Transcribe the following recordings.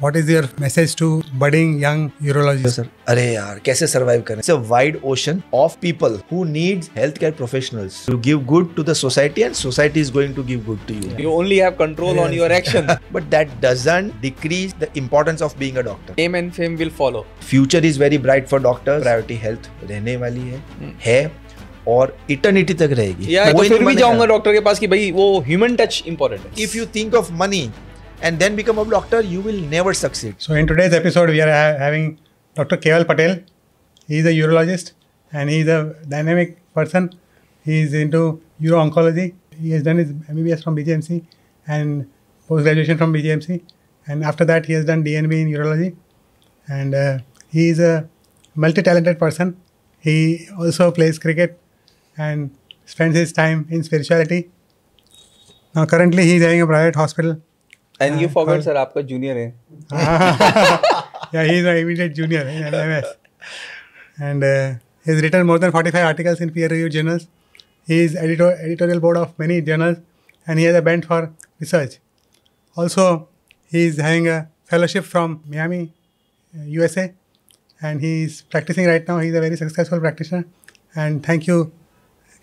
What is your message to budding young urologists? Sir अरे यार कैसे सरवाइव करें? It's a wide ocean of people who need healthcare professionals to give good to the society, and society is going to give good to you. You only have control on your action. But that doesn't decrease the importance of being a doctor. Fame and fame will follow. Future is very bright for doctors. Priority health रहने वाली है और eternity तक रहेगी. या तो फिर भी जाऊंगा डॉक्टर के पास कि भाई वो ह्यूमन टच इंपॉर्टेंट है. If you think of money and then become a doctor, you will never succeed. So in today's episode, we are having Dr. Keval Patel. He is a urologist and he is a dynamic person. He is into uro-oncology. He has done his MBBS from BGMC and post-graduation from BGMC. And after that, he has done DNB in urology. And he is a multi-talented person. He also plays cricket and spends his time in spirituality. Now currently, he is having a private hospital. And you forgot sir, आपका junior है. Yeah, he is my immediate junior in LMS. And he has written more than 45 articles in peer-reviewed journals. He is editorial board of many journals, and he has a bent for research. Also, he is having a fellowship from Miami, USA, and he is practicing right now. He is a very successful practitioner. And thank you,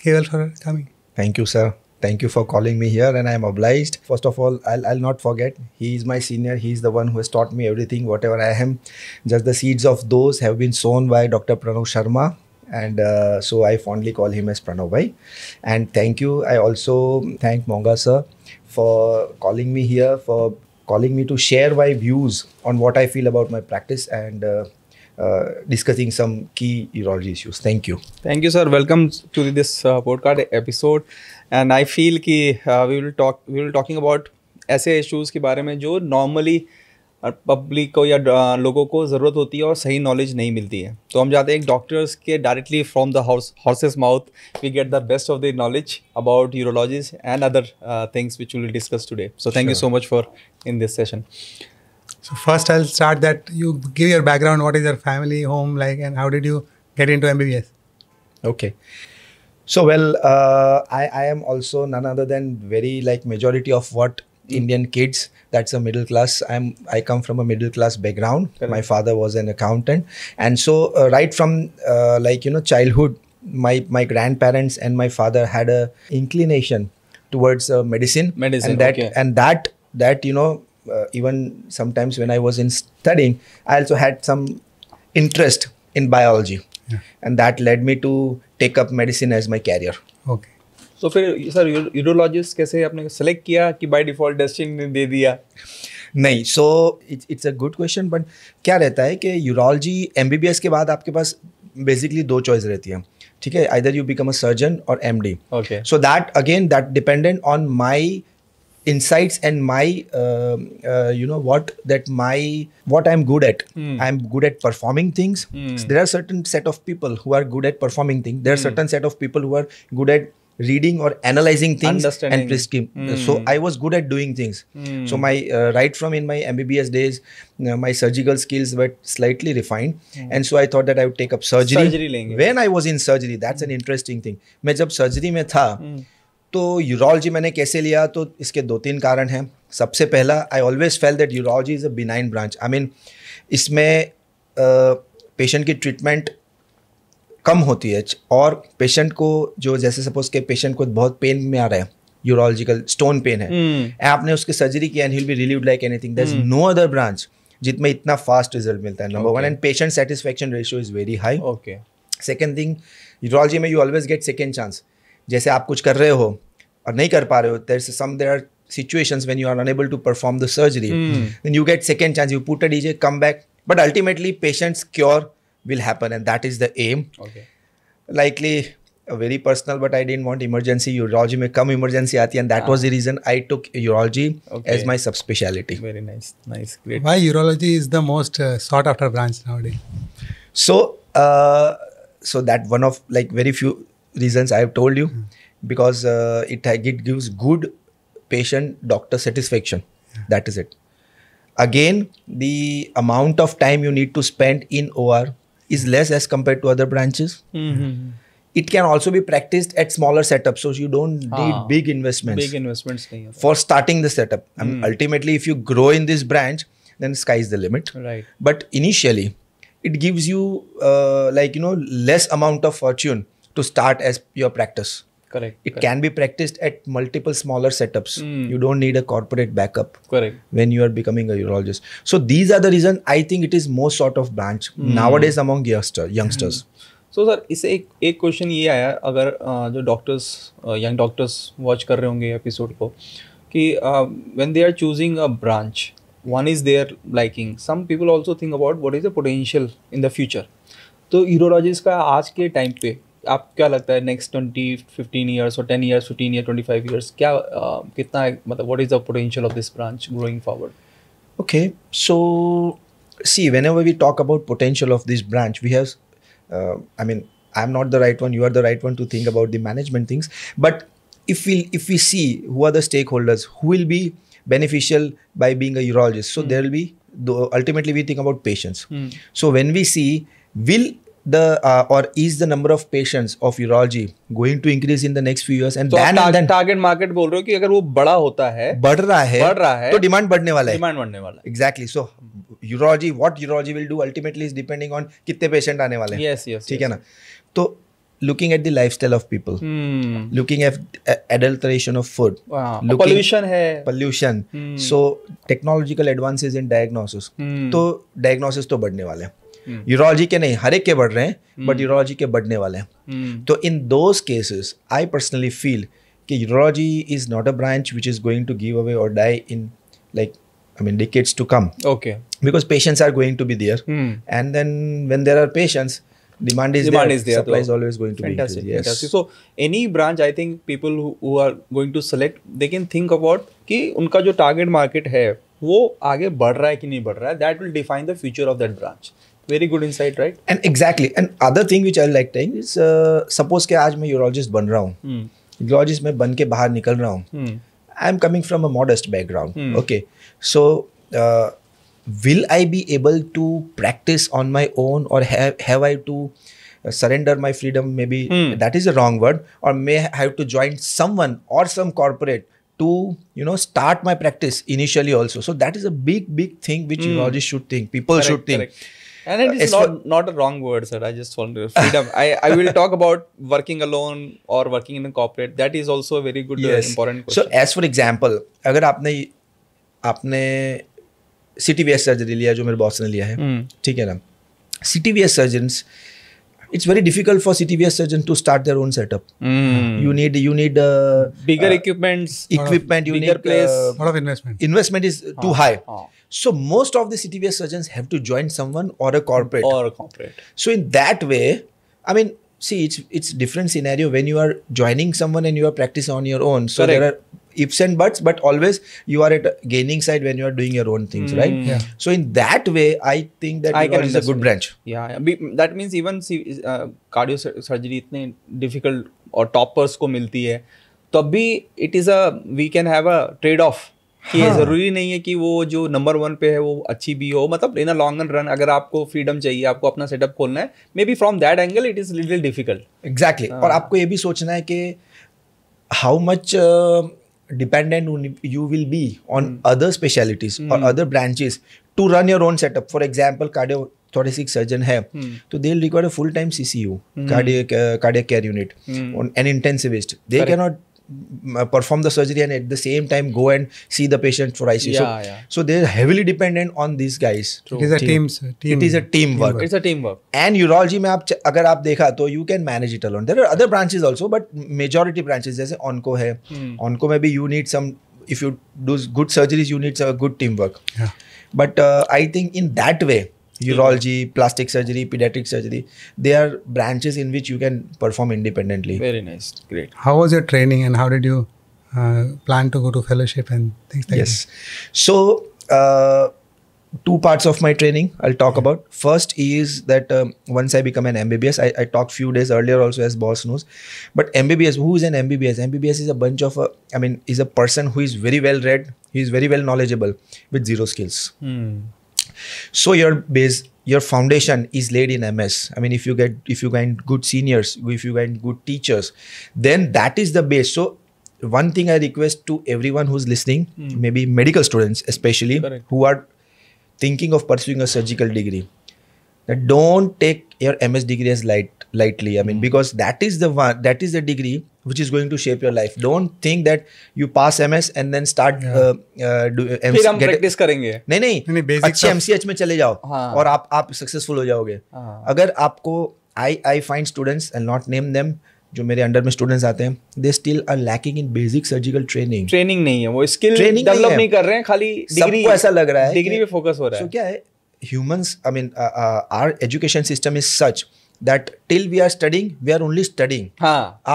Keval, for coming. Thank you, sir. Thank you for calling me here, and I am obliged. First of all, I'll not forget, he is my senior. He is the one who has taught me everything, whatever I am. Just the seeds of those have been sown by Dr. Pranav Sharma, and so I fondly call him as Pranav Bhai. And thank you. I also thank Monga sir for calling me here, for calling me to share my views on what I feel about my practice and discussing some key urology issues. Thank you. Thank you, sir. Welcome to this podcast episode. And I feel कि we will talking about ऐसे issues के बारे में जो normally public को या लोगों को ज़रूरत होती है और सही नॉलेज नहीं मिलती है. तो हम जाते हैं डॉक्टर्स के directly from the horse's mouth we get the best of the knowledge about urologies and other things which will discuss today. So thank you so much for in this session. So first I'll start that you give your background, what is your family, home like, and how did you get into MBBS? Okay. So well, I am also none other than very like majority of what Indian kids, that's a middle class. I come from a middle class background. Correct. My father was an accountant, and so right from childhood, my grandparents and my father had a inclination towards medicine, and that even sometimes when I was in studying, I also had some interest in biology. Yeah. And that led me to take up medicine as my career. Okay. So फिर sir urologist कैसे आपने select किया कि by default destiny ने दे दिया? नहीं, so it's a good question. But क्या रहता है कि यूरोलॉजी MBBS के बाद आपके पास बेसिकली दो चॉइस रहती है. ठीक है, either you become a surgeon और MD. Okay. So that dependent on my insights and my what I'm good at. I'm good at performing things. There are certain set of people who are good at performing things. There are certain set of people who are good at reading or analyzing things and prescribing. So I was good at doing things. So my right from in my MBBS days, my surgical skills were slightly refined, and so I thought that I would take up surgery. When I was in surgery, that's an interesting thing. मैं जब surgery में था तो urology मैंने कैसे लिया, तो इसके 2-3 कारण हैं. सबसे पहला, I always fail that urology is a benign branch. I mean इसमें पेशेंट की ट्रीटमेंट कम होती है और पेशेंट को जो जैसे सपोज के पेशेंट को बहुत पेन में आ रहा है, यूरोलॉजिकल स्टोन पेन है, आपने उसकी सर्जरी किया and he will be relieved like anything. There is no other branch जिसमें इतना फास्ट रिजल्ट मिलता है. Number 1. And patient satisfaction ratio is very high. Second thing, urology में you always get second chance. जैसे आप कुछ कर रहे हो और नहीं कर पा रहे हो, there are situations when you are unable to perform the surgery, then you get second chance, you put a DJ, come back, but ultimately patient's cure will happen, and that is the aim. Okay. Likely very personal, but I didn't want emergency. Urology में कम emergency आती है, and that was the reason I took urology as my subspecialty. Very nice, great. Why urology is the most sought after branch nowadays? So that one of like very few reasons I have told you, because it gives good patient doctor satisfaction. That is it. Again, the amount of time you need to spend in OR is less as compared to other branches. It can also be practiced at smaller setups, so you don't need big investments. Big investments nahi hota. For starting the setup. Ultimately, if you grow in this branch, then sky is the limit. Right. But initially, it gives you less amount of fortune to start as your practice. Correct. It can be practiced at multiple smaller setups. You don't need a corporate backup. Correct. When you are becoming a urologist. So these are the reason I think it is most sort of branch nowadays among youngsters. So sir इससे एक question ये आया, अगर जो doctors young doctors watch कर रहे होंगे episode को, कि when they are choosing a branch, one is there liking, some people also think about what is the potential in the future. तो यूरोलॉजिस्ट का आज के टाइम पे आप क्या लगता है नेक्स्ट 20-15 ईयर्स और 10 ईयर्स 15 ईयर 25 ईयर्स क्या कितना मतलब what is the potential of this branch going forward? Okay, so see, whenever we talk about potential of this branch, we have I'm not the right one, you are the right one to think about the management things, but if we see who are the stakeholders who will be beneficial by being a urologist, so there will be ultimately we think about patients. So when we see will the or is the number of patients of urology going to increase in the next few years, and then target market बोल रहे हो कि अगर वो बड़ा होता है, बढ़ रहा है तो डिमांड बढ़ने वाला है. Exactly. So urology, what urology will do ultimately is depending on कितने पेशेंट आने वाले हैं. Yes. ठीक है ना. तो looking at the lifestyle of people, looking at adulteration of food, pollution, so technological advances in diagnosis, तो diagnosis तो बढ़ने वाले हैं. यूरोलॉजी के नहीं, हर एक के बढ़ रहे हैं, बट यूरोलॉजी के बढ़ने वाले हैं. तो in those cases I personally feel कि urology is not a branch which is going to give away or die in decades to come. Okay. Because patients are going to be there, and then when there are patients, demand is there. Supply is always going to be increased. Yes. Fantastic. So any branch, I think people who are going to select, they can think about कि उनका जो target market है वो आगे बढ़ रहा है कि नहीं बढ़ रहा है. That will define the future of that branch. Very good insight, right? And exactly. And other thing which I like saying is, suppose कि आज मैं urologist बन रहा हूँ, urologist मैं बन के बाहर निकल रहा हूँ. I am coming from a modest background. Okay, so will I be able to practice on my own, or have I to surrender my freedom? Maybe that is a wrong word. Or may I have to join someone or some corporate to start my practice initially also. So that is a big thing which urologists should think. People should think. Correct. And it is not a wrong word, sir. I just want to freedom. I will talk about working alone or working in a corporate. That is also a very good important question. So as for example, अगर आपने CTVS surgery लिया जो मेरे boss ने लिया है, ठीक है ना. CTVS surgeons, it's very difficult for CTVS surgeon to start their own setup. You need bigger equipment. You need place. Lot of investment. Investment is too high. So most of the CTVS surgeons have to join someone or a corporate. So in that way, I mean, see, it's different scenario when you are joining someone and you are practicing on your own. So there are ifs and buts, but always you are at a gaining side when you are doing your own things, right? Yeah. So in that way, I think that is a good branch. Yeah. That means even cardio surgery इतने difficult और toppers को मिलती है, तब भी it is we can have a trade off. कि ये जरूरी नहीं है कि वो जो नंबर 1 पे है वो अच्छी भी हो. मतलब इन अ लॉन्ग रन अगर आपको फ्रीडम चाहिए, आपको अपना सेटअप खोलना है, may be from that angle it is little difficult. Exactly. और आपको ये भी सोचना है कि how much dependent you will be on other specialties or other branches to run your own setup. For example, cardiothoracic surgeon है, तो they'll require a full-time CCU, cardiac care unit, on an intensivist. They cannot perform the surgery and at the same time go and see the patient for ICU. So they're heavily dependent on these guys. It is a team. It is a teamwork. It's a teamwork. And urology में अगर आप देखा तो you can manage it alone. There are other branches also, but majority branches जैसे onco है. Onco में भी you need some. If you do good surgeries, you need a good teamwork. Yeah. But I think in that way, urology, plastic surgery, pediatric surgery, they are branches in which you can perform independently. Very nice. Great. How was your training and how did you plan to go to fellowship and things like that? Yes. So, 2 parts of my training I'll talk about. First is that once I become an MBBS, I talked few days earlier also, as boss knows. But MBBS, who is an MBBS? MBBS is a bunch of, is a person who is very well read, he is very well knowledgeable with 0 skills. So your foundation is laid in MS. I mean, if you get good seniors, if you get good teachers, then that is the base. So one thing I request to everyone who's listening, maybe medical students especially, who are thinking of pursuing a surgical degree, that don't take your MS degree as lightly. I mean, because that is the degree which is going to shape your life. Don't think that you pass MS and then start फिर हम practice करेंगे. नहीं अच्छे MCH में चले जाओ और आप सक्सेसफुल हो जाओगे. अगर आपको I find students, and not name them, जो मेरे अंडर में स्टूडेंट्स आते हैं, they still are lacking in basic surgical training नहीं है, वो स्किल डेवलप नहीं कर रहे हैं, खाली डिग्री. सबको ऐसा लग रहा है डिग्री पे फोकस हो रहा है. So क्या है, humans, I mean, our education system is such that till we are studying, we are only studying.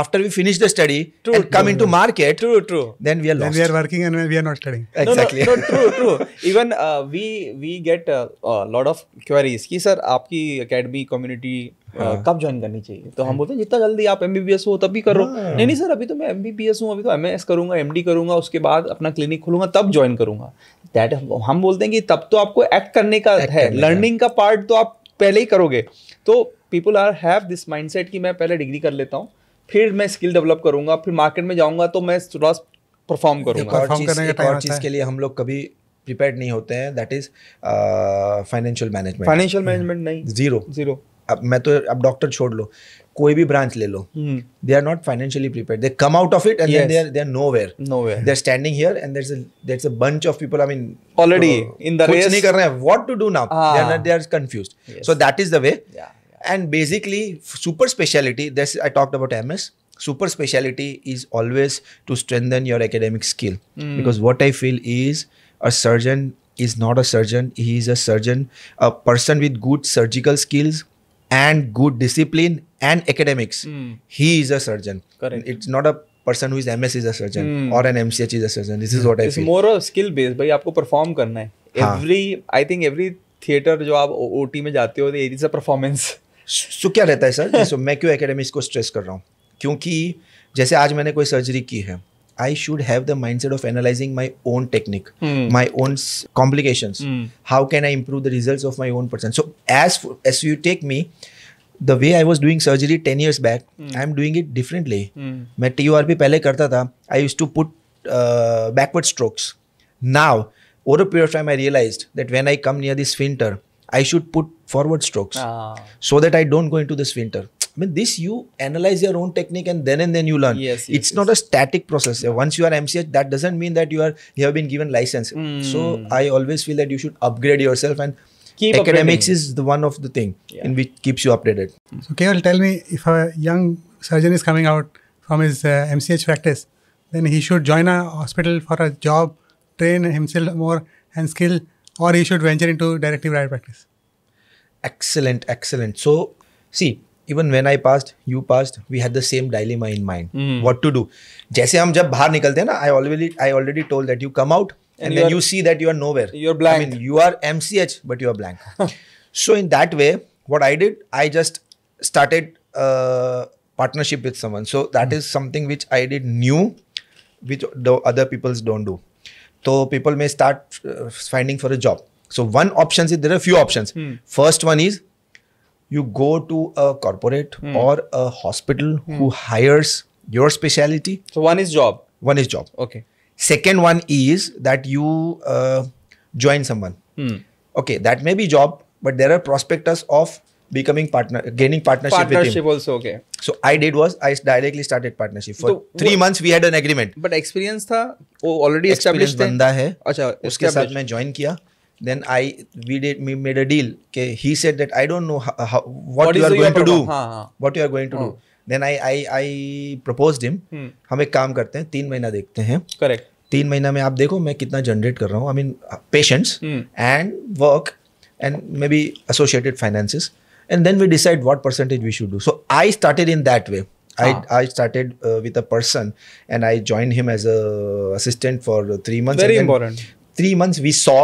After we finish the study and come into market, then we are lost. Then we are working and we are not studying. Exactly. No, true. Even we get a lot of queries कि sir आपकी academy community कब join करनी चाहिए. तो हम बोलते हैं जितना जल्दी आप MBBS हो तभी करो. नहीं सर, अभी तो मैं MBBS हूँ, अभी तो MS करूंगा, MD करूंगा, उसके बाद अपना क्लिनिक खोलूंगा, तब ज्वाइन करूंगा. दैट हम बोलते हैं कि तब तो आपको एक्ट करने का है, लर्निंग का पार्ट तो आप पहले ही करोगे. तो पीपल हैव दिस माइंडसेट कि मैं पहले डिग्री कर लेता हूँ, फिर मैं स्किल डेवलप करूंगा, फिर मार्केट में जाऊंगा तो मैं थोड़ा परफॉर्म करूंगा. एक और चीज के लिए हम लोग कभी प्रिपेयर्ड नहीं होते हैं, दैट इज फाइनेंशियल मैनेजमेंट. नहीं, जीरो. अब डॉक्टर छोड़ लो, कोई भी ब्रांच ले लो, they are not financially prepared. They come out of it and then they are nowhere. They are standing here and there is a bunch of people, I mean already in the race, कुछ नहीं कर रहे हैं, what to do now, they are confused. So that is the way. And basically, super specialty, I talked about MS. Super specialty is always to strengthen your academic skill. Because what I feel is a surgeon is not a surgeon. He is a surgeon, a person with good surgical skills and good discipline and academics. He is a surgeon. Correct. It's not a person who is MS is a surgeon or an MCH is a surgeon. This is what I feel. It's more a skill based. भाई आपको perform करना है. I think every theater जो आप OT में जाते हो, it is a performance. So क्या रहता है सर? So मैं क्यों एकेडमिक्स को स्ट्रेस कर रहा हूँ? क्योंकि जैसे आज मैंने कोई सर्जरी की है, I should have the mindset of analyzing my own technique, my own complications. How can I improve the results of my own person? So as you take me, the way I was doing surgery 10 years back, I am doing it differently. मैं TURP पहले करता था. I used to put backward strokes. Now, over a period of time, I realized that when I come near the sphincter, I should put forward strokes so that I don't go into the sphincter. I mean, you analyze your own technique and then you learn. It's not a static process. Once you are MCH, that doesn't mean that you have been given license. So I always feel that you should upgrade yourself, and keep academics is the one of the thing in which keeps you updated. So Keval, tell me, if a young surgeon is coming out from his MCH practice, then he should join a hospital for a job, train himself more and skill, or he should venture into directly private practice? Excellent. So, see, even when I passed, you passed, we had the same dilemma in mind. What to do? जैसे हम जब बाहर निकलते हैं ना, I already told that you come out and then you see that you are nowhere. You're blank. I mean, you are MCH, but you are blank. So in that way, what I did, I just started partnership with someone. So that is something which I did new, which the other peoples don't do. So people may start finding for a job. So one option is, there are a few options. First one is you go to a corporate or a hospital who hires your specialty. So one is job. Okay. Second one is that you join someone. Okay, that may be job, but there are prospectus of becoming gaining partnership with him. Also, okay. So I directly started partnership. For 3 months we had an agreement. But experience था, वो already established बंदा है. अच्छा, उसके साथ मैं join किया. Then we made a deal. Okay, he said that I don't know what you are going to do. What you are going to do. Then I proposed him. हम एक काम करते हैं, 3 महीना देखते हैं. Correct. 3 महीना में आप देखो मैं कितना जनरेट कर रहा हूँ. I mean patience and work and maybe associated finances. And then we decide what percentage we should do. So I started in that way. I started with a person and I joined him as a assistant for 3 months. Very important. 3 months we saw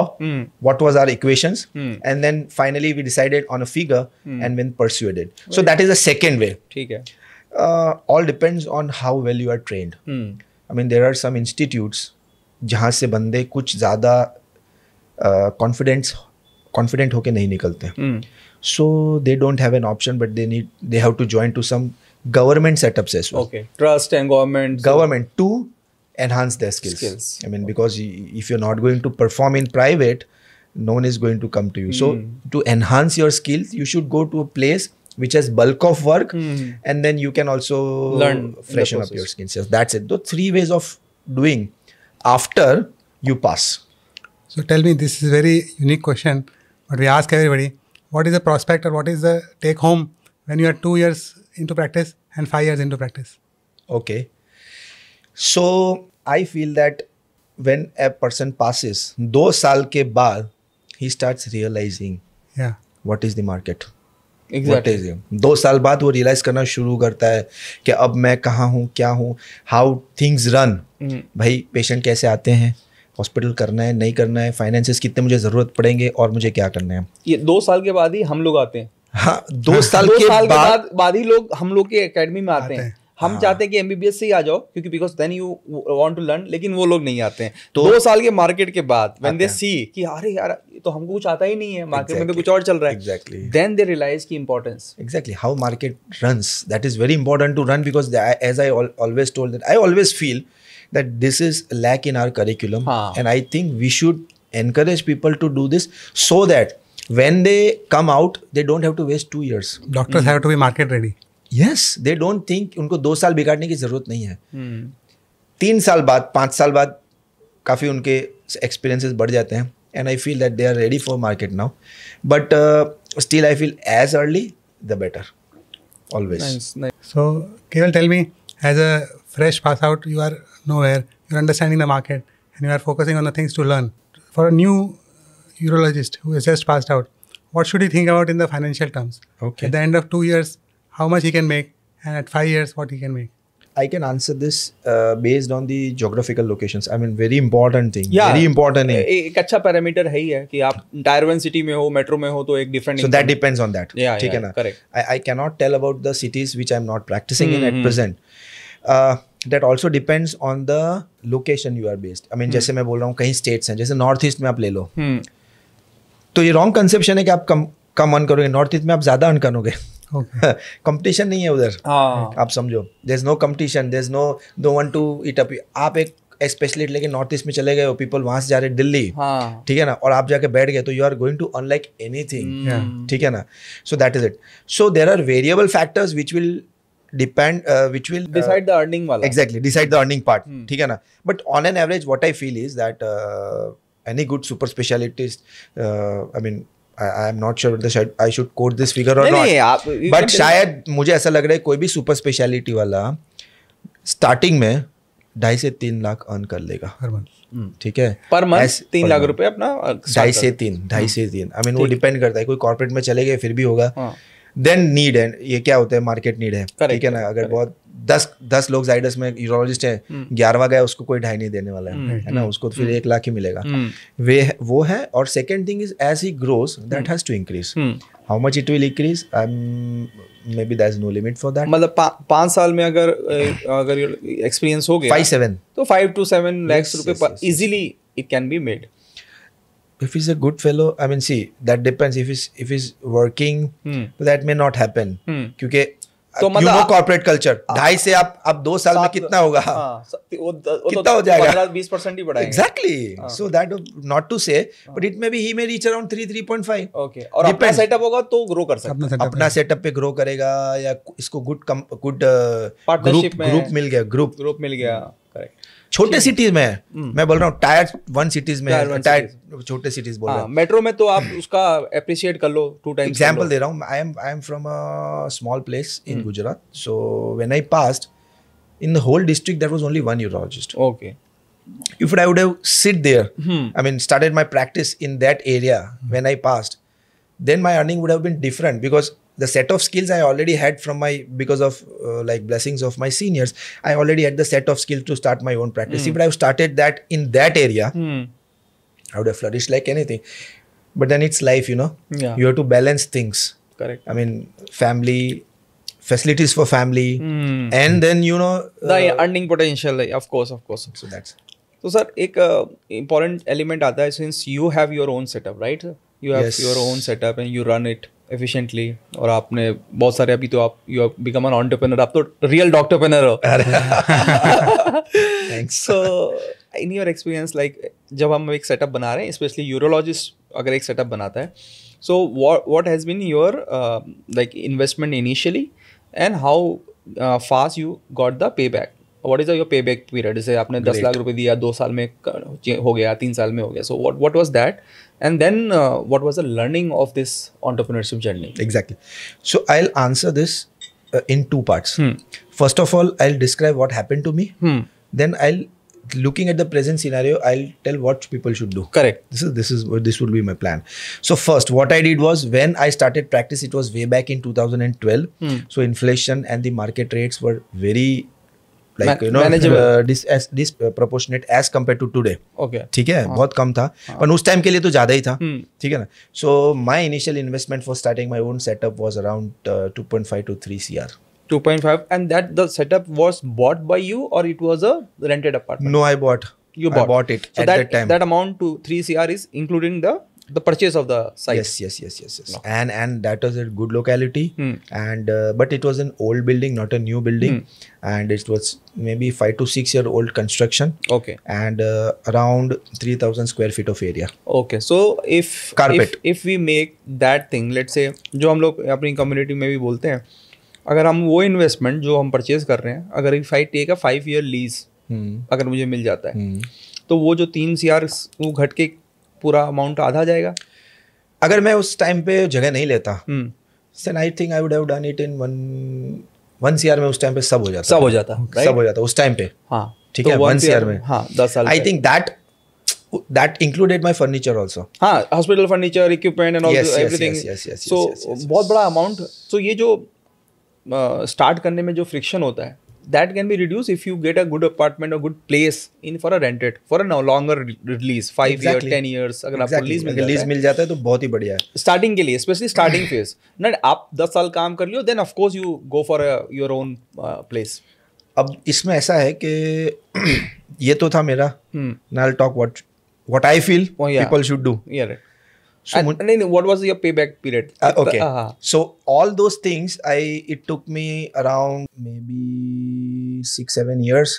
what was our equations and then finally we decided on a figure and then pursued it. So that is the second way. ठीक है. All depends on how well you are trained. I mean there are some institutes जहाँ से बंदे कुछ ज़्यादा confident होके नहीं निकलते. So they don't have an option, but they have to join to some government setups as well. Okay, trust and government to enhance their skills. I mean, because if you're not going to perform in private, no one is going to come to you. So to enhance your skills, you should go to a place which has bulk of work, and then you can also learn, freshen up your skills. Yes, that's it. Those 3 ways of doing after you pass. So tell me, this is a very unique question, but we ask everybody, what is the prospect or what is the take home when you are 2 years into practice and 5 years into practice? Okay. So I feel that when a person passes 2 साल के बाद, he starts realizing Yeah. what is the market. Exactly. What is it? 2 साल बाद वो realise करना शुरू करता है कि अब मैं कहाँ हूँ, क्या हूँ, हाउ थिंग्स रन. भाई पेशेंट कैसे आते हैं, हॉस्पिटल करना है नहीं करना है, फाइनेंसेस कितने मुझे ज़रूरत पड़ेंगे और मुझे क्या करना है. ये 2 साल के बाद ही हम लोग आते हैं. हाँ, 2 साल के बाद ही लोग हम लोग के एकेडमी में आते हैं. हम चाहते हैं कि एमबीबीएस से ही आ जाओ, क्योंकि because then you want to learn, लेकिन वो लोग नहीं आते हैं. तो 2 साल के मार्केट के बाद व्हेन दे सी कि अरे यार तो हमको कुछ आता ही नहीं है, मार्केट में तो कुछ और चल रहा है. Exactly. देन दे रियलाइज की importance. Exactly how market runs. That is very important to run, because as I always told that I always feel that this is lack in our curriculum, and I think we should encourage people to do this so that when they come out they don't have to waste 2 years. Doctors have to be market ready. Yes, they don't think उनको 2 साल बिगाड़ने की जरूरत नहीं है. 3 साल बाद 5 साल बाद काफ़ी उनके एक्सपीरियंसेस बढ़ जाते हैं, and I feel that they are ready for market now. But still I feel as early the better. Always. Nice. So Keval, tell me, as a fresh pass out, you are nowhere, you're understanding the market and you are focusing on the things to learn. For a new urologist who has just passed out, what should he think about in the financial terms? Okay. At the end of 2 years, how much he can make, and at 5 years, what he can make? I can answer this based on the geographical locations. I mean, very important thing. Yeah. Very important thing. एक अच्छा parameter है ही है कि आप tyre 1 city में हो, metro में हो, तो एक different. So that depends on that. Yeah, ठीक है ना? Correct. I cannot tell about the cities which I'm not practicing in at present. That also depends on the location you are based. I mean, जैसे मैं बोल रहा हूँ कहीं states हैं, जैसे नॉर्थ ईस्ट में आप ले लो, तो ये रॉन्ग कंसेप्शन है कि आप कम अर्न करोगे. नॉर्थ ईस्ट में आप ज़्यादा अर्न करोगे. कंपटीशन नहीं है उधर. आप समझो, there is no competition, there is no one to eat up. आप एक स्पेशलिस्ट लेके नॉर्थ ईस्ट में चले गए हो, पीपल वहां से जा रहे दिल्ली, ठीक है ना, और आप जाके बैठ गए, तो you are going to earn like anything. ठीक है ना. So that is it. So there are variable factors which will depend which will decide the earning wala. Exactly, decide the earning part. ठीक है ना. But on an average what I feel is that any good super specialist, I mean I am not sure whether I should quote this figure or not, but शायद मुझे ऐसा लग रहा है कोई भी सुपर स्पेशलिटी वाला स्टार्टिंग में 2.5 से 3 लाख अर्न कर लेगा हर मंथ. ठीक है, पर मंथ 3 लाख रुपए अपना 2.5 से 3. आई मीन वो डिपेंड करता है, कोई कॉर्पोरेट में चले गए फिर भी होगा. देन नीड है, ये क्या होता है, मार्केट नीड है. ठीक है ना. अगर बहुत 10 लोग जाइडस में यूरोलॉजिस्ट है, 11वां गया, उसको कोई 2.5 नहीं देने वाला है ना, उसको फिर 1 लाख ही मिलेगा. वो है. और second thing is as he grows that has to increase. How much it will increase, maybe there is no limit for that. मतलब 5 साल में अगर एक्सपीरियंस हो गया 5-7 तो 5 to 7 लाख रुपए पर easily it can be made. If he's a good fellow, I mean, see, that depends. If he's working, that may not happen. क्योंकि तो you know corporate culture. 2.5 से आप 2 साल में कितना होगा? कितना हो जाएगा? 15-20% ही बढ़ाएंगे. Exactly. So that not to say, but it may be he may reach around 3.5. Okay. और अपना सेटअप होगा तो ग्रो कर सकता है. अपना सेटअप पे ग्रो करेगा, या इसको गुड पार्टनरशिप में ग्रुप मिल गया. ग्रुप मिल गया. करेक्ट. छोटे सिटीज में मैं बोल रहा हूँ, टायर 1 सिटीज में, टायर छोटे सिटीज बोल रहा हूँ. मेट्रो में तो आप उसका एप्रिशिएट कर लो 2 टाइम्स. एग्जांपल दे रहा हूँ. I am from a small place in Gujarat. So when I passed in the whole district there was only 1 urologist. Okay. If I would have sit there, I mean started my practice in that area when I passed, then my earning would have been different, because the set of skills I already had from because of like blessings of my seniors, I already had the set of skills to start my own practice. If I have started that in that area, I would have flourished like anything. But then it's life, you know. Yeah. You have to balance things. Correct. I mean, family, facilities for family, and then the earning potential, of course. So that's. So sir, एक important element आता है, since you have your own setup, right? You have your own setup and you run it efficiently. और आपने बहुत सारे, अभी तो आप you have become an entrepreneur, आप तो real doctorpreneur हो. Thanks. So in your experience like जब हम एक सेटअप बना रहे हैं, स्पेशली यूरोलॉजिस्ट अगर एक सेटअप बनाता है, so what has been your like investment initially and how fast you got the pay back? What is your pay back period? जैसे आपने 10 लाख रुपए दिया, 2 साल में हो गया, 3 साल में हो गया, so what was that and then what was the learning of this entrepreneurship journey? Exactly. So I'll answer this in 2 parts. First of all, I'll describe what happened to me. Then looking at the present scenario, I'll tell what people should do. Correct. This will be my plan. So first, what I did was, when I started practice, it was way back in 2012. So inflation and the market rates were very disproportionate as compared to today. Okay. ठीक है, बहुत कम था, पर उस time के लिए तो ज़्यादा ही था. ठीक है ना. So my initial investment for starting my own setup was around 2.5 to 3 CR. 2.5, and that the setup was bought by you or it was a rented apartment? No, I bought. You bought. I bought it So at that time. That amount to 3 CR is including the purchase of the site. Yes. No. And that was a good locality. And but it was an old building, not a new building. And it was maybe 5 to 6 year old construction. Okay. And around 3,000 square feet of area. Okay. So Carpet. if we make that thing, let's say जो हम लोग अपनी community में भी बोलते हैं, अगर हम वो इन्वेस्टमेंट जो हम परचेज कर रहे हैं, अगर if I take a 5 year lease अगर मुझे मिल जाता है, तो वो जो 3 CR वो घट के पूरा अमाउंट आधा जाएगा. अगर मैं उस टाइम पे जगह नहीं लेता, then I think I would have done it in one CR में. उस टाइम पे सब हो जाता. सब हो जाता उस टाइम पे. हाँ, ठीक है, 1 CR में. हाँ, 10 साल. I think that included my furniture also. हाँ, hospital furniture, equipment and all everything. So बहुत बड़ा अमाउंट. सो ये जो स्टार्ट करने में जो फ्रिक्शन होता है, that can be reduced if you get a good apartment or good place in for a rented for a longer release, 5 years, 10 years. अगर आपको लीज मिल जाता है तो बहुत ही बढ़िया है स्टार्टिंग के लिए, स्पेशली स्टार्टिंग फेज. ना आप 10 साल काम कर लियो, then of course you go for your own place. अब इसमें ऐसा है कि ये तो था मेरा. Now I'll talk what I feel people should do. Yeah, right. So what was your payback period? Okay. So all those things, it took me around maybe 6-7 years.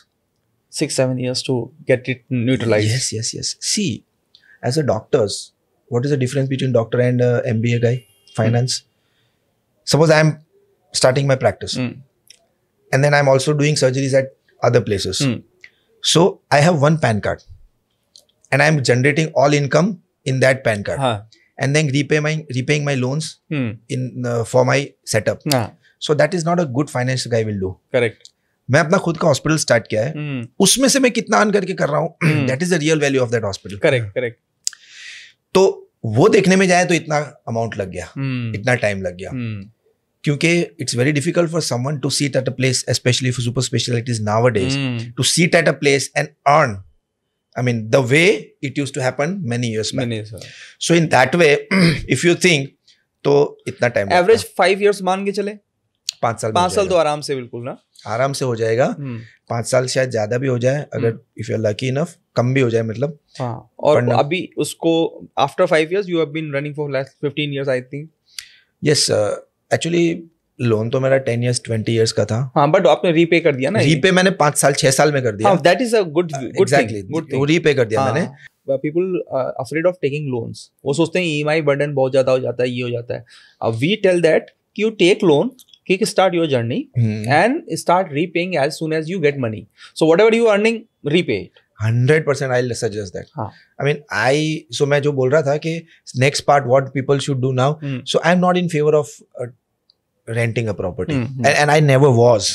6-7 years to get it neutralized. Yes. See, as a doctors, what is the difference between doctor and MBA guy? Finance. Suppose I am starting my practice, and then I'm also doing surgeries at other places. So I have one PAN card, and I'm generating all income in that PAN card. And then repaying my loans for my setup. So that is not a good finance guy will do. Correct. मैं अपना खुद का hospital start किया है, उसमें से मैं कितना अर्न करके कर रहा हूँ, that is the real value of that hospital. Correct. तो वो देखने में जाए तो इतना अमाउंट लग गया, इतना टाइम लग गया, क्योंकि it's very difficult for someone to sit at a place, specially for super specialities nowadays, to sit at a place and earn. I mean, the way it used to happen many years back. So in that way, if you think, तो इतना time. Average 5 years मान के चले, 5 साल. 5 साल तो आराम से, बिल्कुल ना, आराम से हो जाएगा. 5 साल शायद ज्यादा भी हो जाए, अगर if you are lucky enough, कम भी हो जाए मतलब. हाँ. और अभी उसको after 5 years you have been running for last 15 years I think. Yes, actually loan तो मेरा 10 years 20 years का था. हाँ, बट आपने रीपे कर दिया ना. रीपे मैंने 5 साल 6 साल में कर दिया. That is a good exactly, वो रीपे कर दिया मैंने. People afraid of taking loans. वो सोचते हैं ईएमआई बर्डन बहुत ज्यादा हो जाता है, ये हो जाता है. अब वी टेल दैट कि you take loan, kick start your journey and start repaying as soon as you get money. So whatever you are earning, repay it. 100% I'll suggest that. I mean, so मैं जो बोल रहा था कि next part what people should do now. So I'm not in favor of renting a property, and I never was.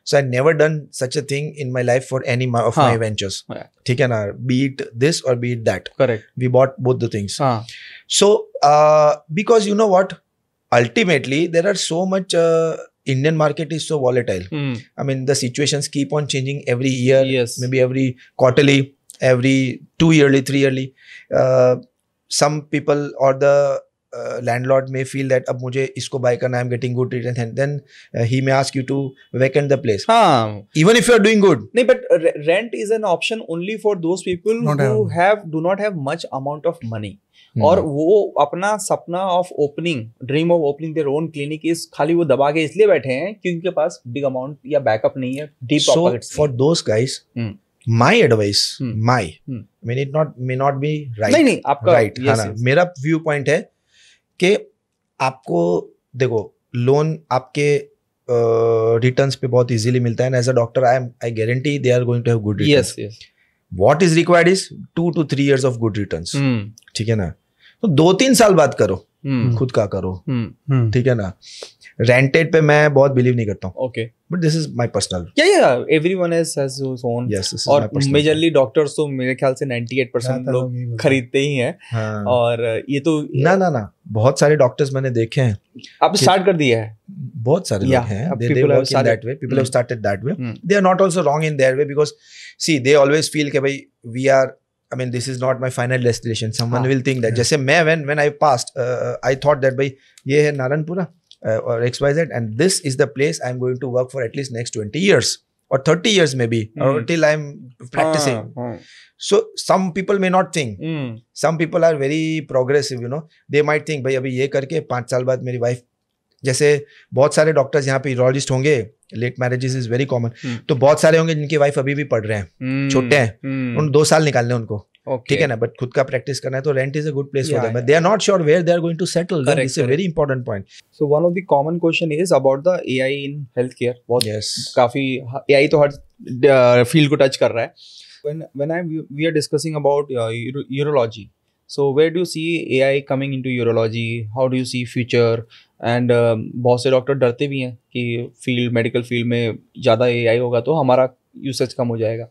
So I never done such a thing in my life for any of my ventures. ठीक है ना, be it this or be it that. Correct. We bought both the things. So because you know what, ultimately there are so much Indian market is so volatile. I mean, the situations keep on changing every year. Yes. Maybe every quarterly, every 2 yearly, 3 yearly. Some people or the landlord may feel that अब मुझे इसको buy करना, I'm getting good return, and then he may ask you to vacate the place. Even if you are doing good. नहीं, but rent is an option only for those people who do not have much amount of money. और वो अपना सपना of opening, dream of opening their own clinic is खाली वो दबा के इसलिए बैठे हैं क्योंकि उनके पास बिग अमाउंट या बैकअप नहीं है, deep pockets. For those guys, My advice, my, Hmm. may not be right. नहीं आपका right, yes, हाँ ना, yes. मेरा व्यू पॉइंट है कि आपको देखो लोन आपके रिटर्न्स पे बहुत इजीली मिलता है, and as a doctor I guarantee they are going to have good returns. yes yes what is required is 2 to 3 years of good returns. Hmm ठीक है ना, तो 2-3 साल बाद करो, हम्म खुद का करो. हम्म ठीक है ना, रेंटेड पे मैं बहुत बिलीव नहीं करता हूँ, okay but this is my personal. yeah everyone has his own yes, this is और माय पर्सनल. मेजरली डॉक्टर्स तो मेरे ख्याल से 98% ज्यादातर लोग लोग यही बोलते हैं। खरीदते ही हैं हाँ. और ये तो ना बहुत सारे डॉक्टर्स मैंने देखे हैं, आप स्टार्ट कर दिया है बहुत सारे लोग Yeah, हैं, अब they people have work in started. that way, people have started that way. Hmm. They are not also wrong in their way, because see they always feel कि भाई we are, I mean this is not my final destination. Someone हाँ. will think that. जैसे मैं when I passed, I thought that भाई ये है Narayanpura or XYZ, and this is the place I'm going to work for at least next 20 years or 30 years maybe, or till I'm practicing. हाँ, So some people may not think. Hmm Some people are very progressive, you know. They might think भाई अभी ये करके 5 साल बाद मेरी wife, जैसे बहुत सारे डॉक्टर्स यहाँ पे यूरोलॉजिस्ट होंगे, late marriages is very common, तो बहुत सारे होंगे जिनकी वाइफ अभी भी पढ़ रहे हैं, छोटे हैं, उन 2 साल निकालने उनको, ठीक है ना, बट खुद का प्रैक्टिस करना है, तो rent is a good place for them, but they are not sure where they are going to settle. Correct, this is a very important point. So one of the common question is about the AI in healthcare. बहुत yes, काफी AI तो हर field को touch कर रहा है. When we are discussing about urology, so where do you see AI coming into urology? How do you see future? And बहुत से doctor डरते भी हैं कि मेडिकल फील्ड में ज़्यादा AI होगा तो हमारा यूसेज कम हो जाएगा.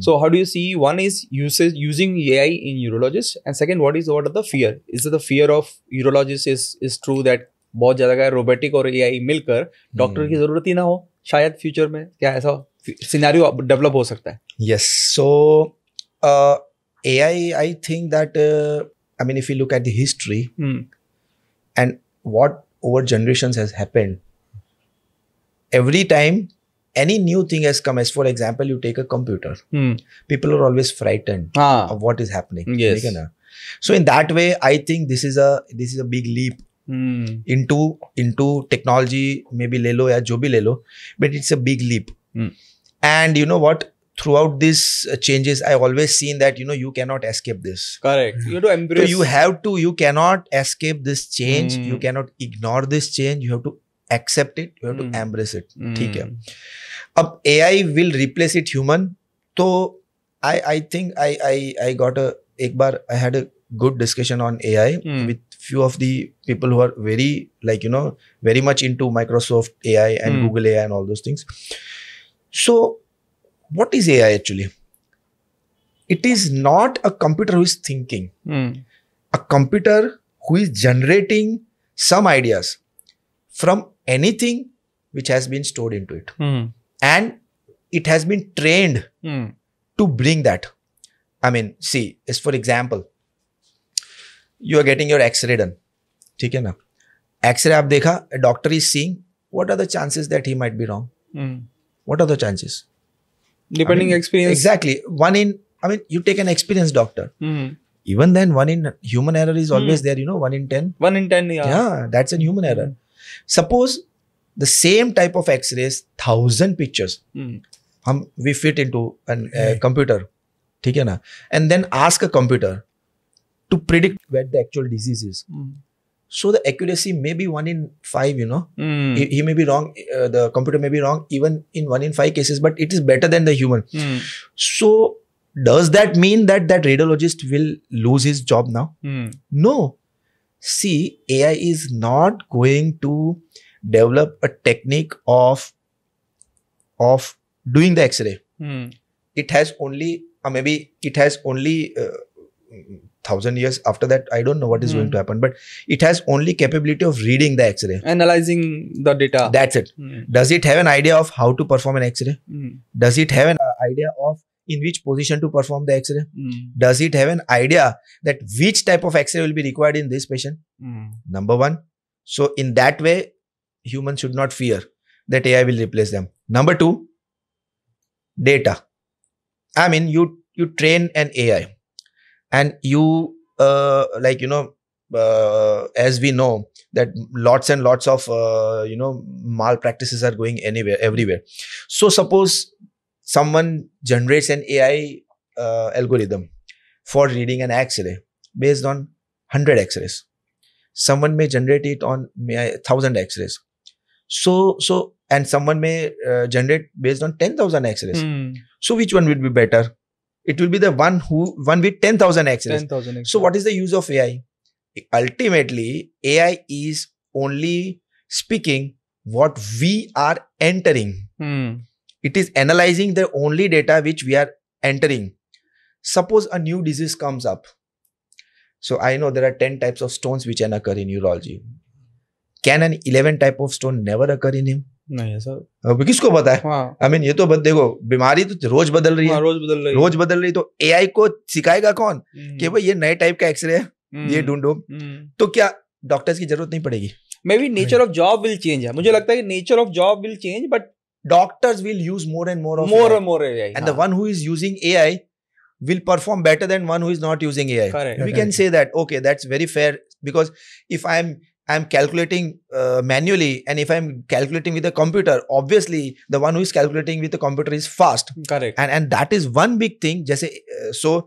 So how do you see, one is using AI in urologists, and second what is the fear? Is it the fear of urologists is true that बहुत ज़्यादा रोबोटिक और AI मिलकर डॉक्टर की ज़रूरत ही ना हो शायद फ्यूचर में, क्या ऐसा सिनेरियो डेवलप हो सकता है? yes. So AI, I think that I mean if you look at the history and what over generations has happened, every time any new thing has come, as for example you take a computer, people are always frightened हाँ of what is happening. Yes. ठीक है ना? So in that way I think this is a big leap into technology, maybe ले लो या जो भी ले लो, but it's a big leap. And you know what, throughout these changes I always seen that, you know, you cannot escape this. correct, you have to So embrace. you cannot escape this change, you cannot ignore this change, you have to accept it, you have to embrace it. ठीक है. अब AI will replace it human, तो I think I got एक बार I had a good discussion on AI with few of the people who are very, like, you know, very much into Microsoft AI and Google AI and all those things. So what is AI actually? It is not a computer who is thinking. A computer who is generating some ideas from anything which has been stored into it. And it has been trained to bring that. I mean, see, as for example, you are getting your X-ray done. ठीक है ना? X-ray आप देखा, a doctor is seeing, what are the chances that he might be wrong? What are the chances? Depending experience. Exactly. You take an experienced doctor. Even then, 1 in human error is always there, you know, 1 in 10. 1 in 10, yeah. Yeah, that's a human error. Suppose the same type of X-rays, 1,000 pictures, we fit into a computer, ठीक है ना? And then ask a computer to predict where the actual disease is. So the accuracy may be 1 in 5, you know. He may be wrong, the computer may be wrong even in 1 in 5 cases, but it is better than the human. So does that mean that radiologist will lose his job now? No. See, AI is not going to develop a technique of doing the X-ray. It has only maybe it has only 1,000 years after that. I don't know what is going to happen, but it has only capability of reading the X-ray, analyzing the data. That's it. Does it have an idea of how to perform an X-ray? Does it have an idea of in which position to perform the X-ray? Does it have an idea that which type of X-ray will be required in this patient? Number one. So in that way, humans should not fear that AI will replace them. Number two, data. I mean, you train an AI and you as we know that lots and lots of malpractices are going everywhere. So suppose someone generates an AI algorithm for reading an X-ray based on 100 X-rays. Someone may generate it on 1,000 X-rays. So and someone may generate based on 10,000 X-rays. So which one will be better? It will be the one with 10,000 X-rays. 10,000 X-rays. So what is the use of AI? Ultimately, AI is only speaking what we are entering. It is analyzing the only data which we are entering. Suppose a new disease comes up. So I know there are 10 types of stones which can occur in urology. Can an 11 type of stone never occur in him? नहीं है sir. अब किसको पता है? I mean, ये तो देखो, बीमारी तो रोज बदल रही है. रोज बदल रही, तो AI को सिखाएगा कौन कि भाई ये नए टाइप का एक्सरे है, ये ढूंढो. तो क्या डॉक्टर्स की जरूरत नहीं पड़ेगी? May be nature of job will change है. मुझे लगता है कि nature of job will change, but doctors will use more and more AI. And the one who is using AI will perform better than one who is not using AI. Correct. We can say that, okay, that's very fair, because if I'm calculating manually, and if I'm calculating with a computer, obviously the one who is calculating with the computer is fast. Correct. And that is one big thing. So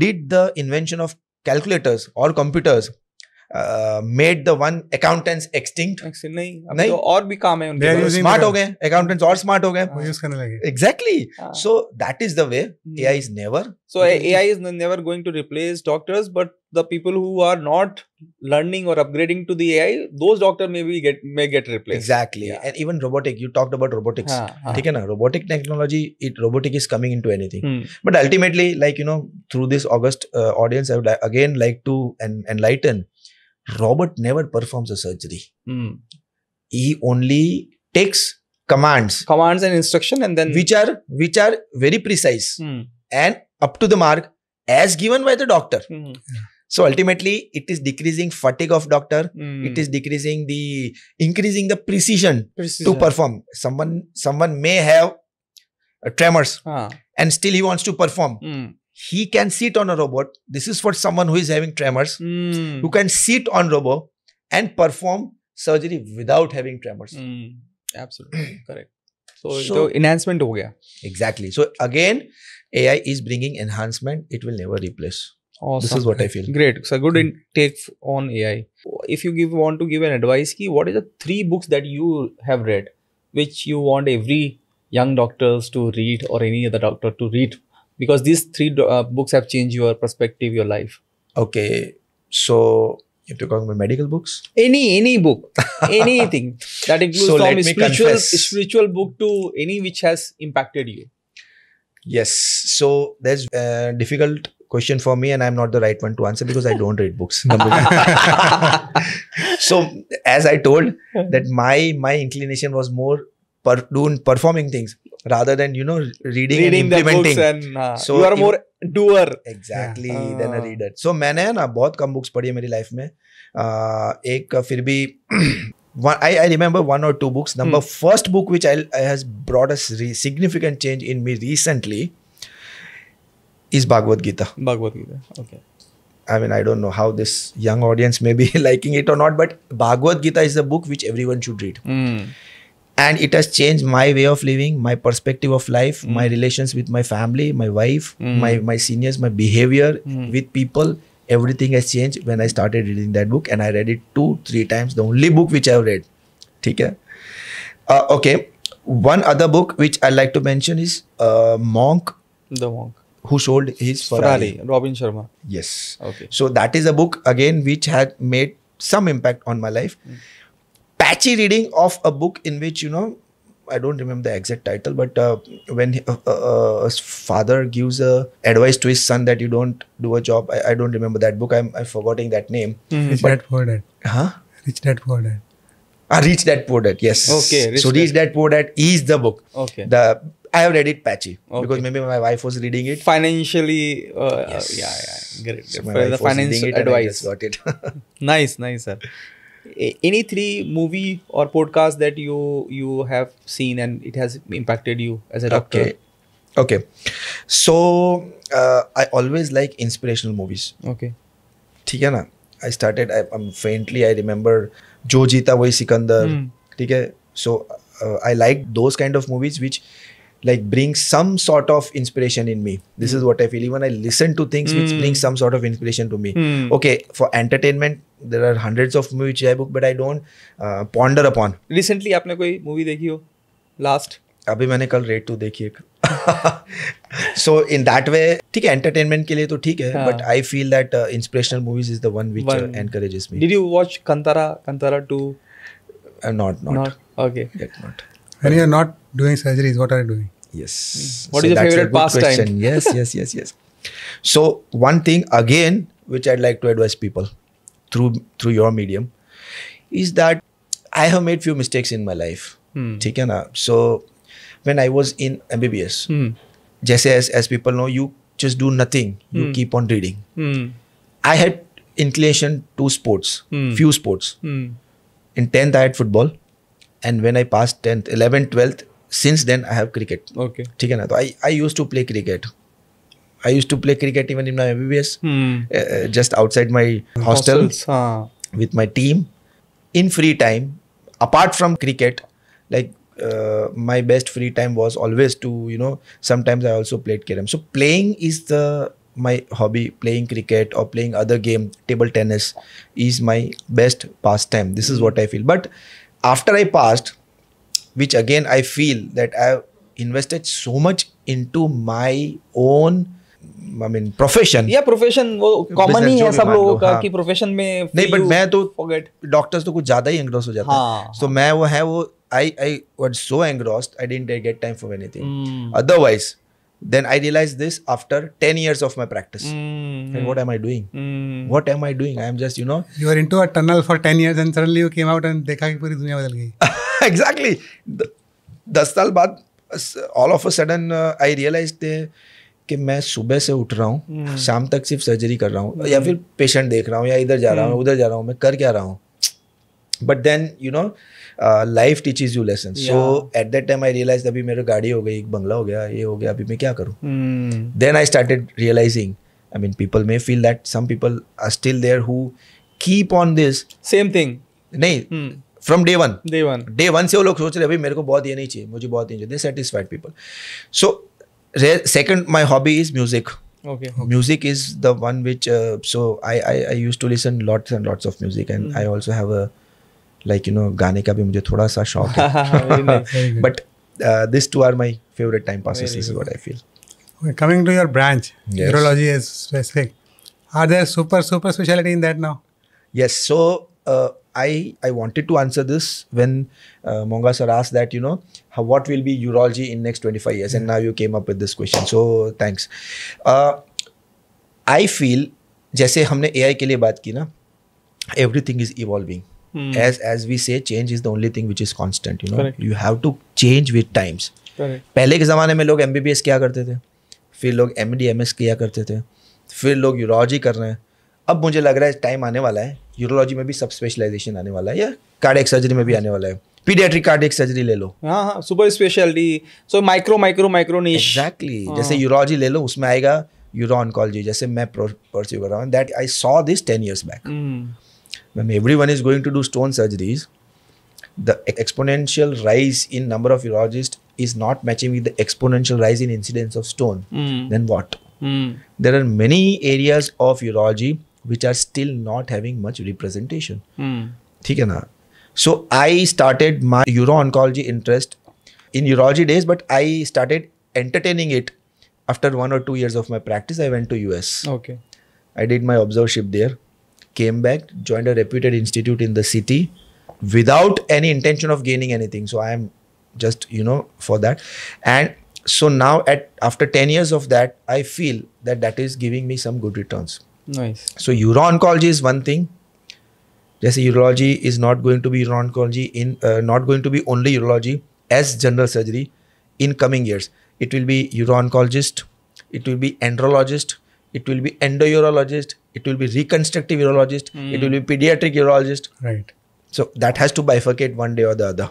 did the invention of calculators or computers made the one accountants extinct? नहीं, अभी तो और भी काम है उनके पास. Smart हो गए accountants, और स्मार्ट हो गए, यूज करने लगे. Exactly. So that is the way. AI is never. So AI is never going to replace doctors, but the people who are not learning or upgrading to the AI, those doctors may get replaced. Exactly. Yeah. And even robotic. You talked about robotics. ठीक है ना? Robotic technology, robotic is coming into anything. But ultimately, like, you know, through this August audience, I would again like to enlighten. Robot never performs a surgery. He only takes commands and instruction, and then which are very precise and up to the mark as given by the doctor. So ultimately, it is decreasing fatigue of doctor. It is increasing the precision to perform. Someone may have tremors and still he wants to perform. He can sit on a robot. This is for someone who is having tremors, who can sit on robot and perform surgery without having tremors. Absolutely correct. So enhancement हो गया. Exactly. So again, AI is bringing enhancement. It will never replace. Awesome. This is what I feel. Great. So good take on AI. If you want to give an advice, what is the 3 books that you have read, which you want every young doctors to read or any other doctor to read? Because these 3 books have changed your perspective, your life. Okay, so if you're talking about medical books, any book, anything that includes so from spiritual book to any which has impacted you. Yes. So there's a difficult question for me, and I'm not the right one to answer because I don't read books. So as I told that my inclination was more doing performing things rather than, you know, reading and implementing. The books and so you are more doer. Exactly. Than a reader. So मैंने ना बहुत कम books पढ़ी है मेरी life में. एक फिर भी I remember 1 or 2 books. First book which has brought a significant change in me recently is Bhagavad Gita. Bhagavad Gita. Okay. I mean, I don't know how this young audience may be liking it or not, but Bhagavad Gita is a book which everyone should read. And it has changed my way of living, my perspective of life, my relations with my family, my wife, my seniors, my behavior with people. Everything has changed when I started reading that book, and I read it 2-3 times. The only book which I have read. Okay. Okay. One other book which I like to mention is Monk. The Monk. Who sold his Ferrari. Robin Sharma. Yes. Okay. So that is a book again which had made some impact on my life. Patchy reading of a book in which, you know, I don't remember the exact title, but when his father gives advice to his son that you don't do a job. I don't remember that book. I'm forgetting that name. Rich Dad Poor Dad. Huh? Rich Dad Poor Dad. Rich Dad Poor Dad. Yes. Okay. Rich Dad Poor Dad is the book. Okay. I have read it patchy because maybe my wife was reading it. Financially, yes. Yeah. Great. So my wife the financial advice. got it. Nice, sir. Any 3 movie or podcast that you have seen and it has impacted you as a doctor? Okay. So I always like inspirational movies. Okay. ठीक है ना? I started. I'm faintly. I remember जो जीता वही सिकंदर. ठीक है. So I like those kind of movies which like bring some sort of inspiration in me. This is what I feel. Even I listen to things which bring some sort of inspiration to me. Okay, for entertainment there are hundreds of movies which I book, but I don't ponder upon. Recently आपने कोई movie देखी हो last? अभी मैंने कल red 2 देखी एक. So in that way, ठीक है, entertainment के लिए तो ठीक है, but I feel that inspirational movies is the one which encourages me. Did you watch Kantara 2? Not. Okay. Yet not. When you are not doing surgeries, what are you doing? Yes. What is your that's a favorite good pastime? question. Yes. So one thing again which I'd like to advise people through your medium is that I have made few mistakes in my life. ठीक है ना? So when I was in MBBS, जैसे as people know, you just do nothing. You keep on reading. I had inclination to sports, few sports. In 10th I had football. And when I passed 10th, 11th, 12th, since then I have cricket. Okay. ठीक है ना? तो I used to play cricket. I used to play cricket even in my MBBS, just outside my hostel with my team. In free time, apart from cricket, like my best free time was always to, sometimes I also played carom. So playing is my hobby. Playing cricket or playing other game, table tennis is my best pastime. This is what I feel. But after I passed, which again I feel that I have invested so much into my own, profession. Yeah, profession वो common ही है सब लोगों का कि profession में नहीं, but मैं तो forget. डॉक्टर्स तो कुछ ज्यादा ही engross हो जाते हैं. So मैं वो I was so engrossed I didn't get time for anything. Otherwise, then I realized this after 10 years of my practice. And what am I doing? What am I doing? I am just, You were into a tunnel for 10 years and suddenly you came out and देखा कि पूरी दुनिया बदल गई. Exactly. 10 साल बाद all of a sudden I realized कि मैं सुबह से उठ रहा हूँ, शाम तक सिर्फ सर्जरी कर रहा हूँ, या फिर पेशेंट देख रहा हूँ, या इधर जा रहा हूँ, उधर जा रहा हूँ, मैं कर क्या रहा हूँ. But then, life teaches you lessons. So at that time I realized अभी मेरा गाड़ी हो गई, एक बंगला हो गया, ये हो गया, अभी मैं क्या करूँ. Then I started realizing, people may feel that some people are still there who keep on this same thing. नहीं, from day one से वो लोग सोच रहे हैं भाई मेरे को बहुत ये नहीं चाहिए, मुझे बहुत ये चाहिए. They satisfied people. So second, my hobby is music. Okay. Music is the one which so I used to listen lots and lots of music, and I also have a गाने का भी मुझे थोड़ा सा शौक है. But these two are my favorite time passes. This is what I feel. Okay, coming to your branch, urology is specific. Are there super specialty in that now? Yes. So I wanted to answer this when Monga sir asked that what will be urology in next 25 years, and now you came up with this question. So thanks. I feel जैसे हमने AI के लिए बात की ना, everything is evolving. As we say, change is the only thing which is constant. Correct. You have to change with times. Correct. पहले के ज़माने में लोग MBBS किया करते थे, फिर लोग MD MS किया करते थे, फिर लोग यूरोलॉजी कर रहे हैं. अब मुझे लग रहा है टाइम आने वाला है, यूरोलॉजी में भी सब स्पेशलाइजेशन आने वाला है, या कार्डियक सर्जरी में भी आने वाला है. पीडियाट्रिक कार्डियक सर्जरी ले लो. हाँ, सुपर स्पेशलिटी. सो माइक्रो निश. एग्जैक्टली. जैसे यूरोलॉजी ले लो, उसमें आएगा यूरो ऑन्कोलॉजी, जैसे मैं परस्यू कर रहा हूँ. That I saw this 10 years back. When everyone is going to do stone surgeries, the exponential rise in number of urologists is not matching with the exponential rise in incidence of stone. Then what? There are many areas of urology which are still not having much representation. ठीक है ना? So I started my uro-oncology interest in urology days, but I started entertaining it after 1 or 2 years of my practice. I went to US. Okay. I did my observership there. Came back, joined a reputed institute in the city without any intention of gaining anything. So I am just, for that. And so now after 10 years of that, I feel that is giving me some good returns. Nice. So uro-oncology is one thing. Just urology is not going to be uro-oncology not going to be only urology as general surgery in coming years. It will be uro-oncologist, it will be andrologist, it will be endourologist, it will be reconstructive urologist, it will be pediatric urologist. Right. So that has to bifurcate one day or the other.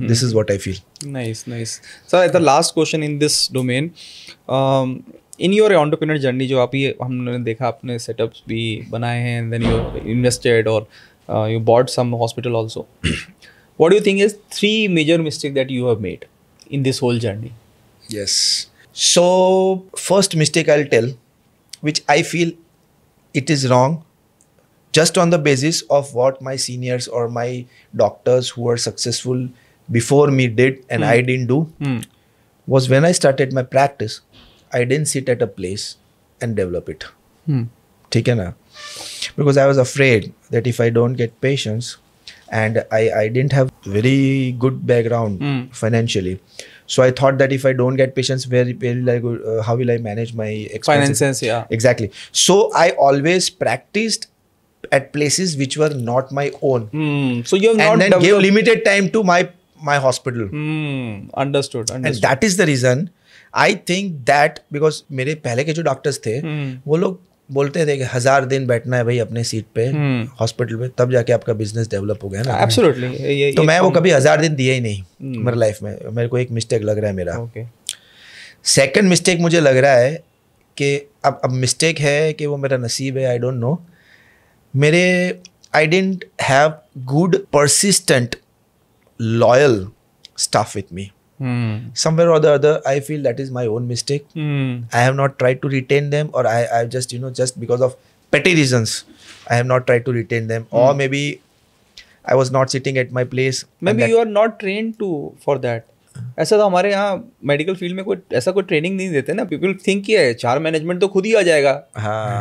This is what I feel. Nice. So the last question in this domain, in your entrepreneur journey, जो आप ये हमने देखा, आपने setups भी बनाए हैं, and then you invested or you bought some hospital also. What do you think is 3 major mistakes that you have made in this whole journey? Yes. So first mistake I'll tell, which I feel it is wrong, just on the basis of what my seniors or my doctors who were successful before me did and I didn't do, was when I started my practice, I didn't sit at a place and develop it. ठीक है ना? Because I was afraid that if I don't get patients, and I didn't have very good background financially, so I thought that if I don't get patients, where will I go, how will I manage my expenses? Finances, yeah. Exactly. So I always practiced at places which were not my own, So you have not and then gave developed... limited time to my hospital. Understood. And that is the reason I think that, because मेरे पहले के जो doctors थे वो लोग बोलते थे कि 1000 दिन बैठना है भाई अपने सीट पे हॉस्पिटल पे, तब जाके आपका बिजनेस डेवलप हो गया ना. एब्सोल्युटली. तो मैं वो कभी 1000 दिन दिए ही नहीं मेरे लाइफ में. मेरे को एक मिस्टेक लग रहा है मेरा. सेकंड मिस्टेक मुझे लग रहा है कि अब मिस्टेक है कि वो मेरा नसीब है, आई डोंट नो. मेरे I didn't have good persistent loyal staff with me. Somewhere or the other, I feel that is my own mistake. I have not tried to retain them, or I just, just because of petty reasons, I have not tried to retain them. Or maybe I was not sitting at my place. Maybe you are not trained for that. ऐसा तो हमारे यहाँ medical field में ऐसा कोई training नहीं देते ना. पीपल थिंक कि HR मैनेजमेंट तो खुद ही आ जाएगा,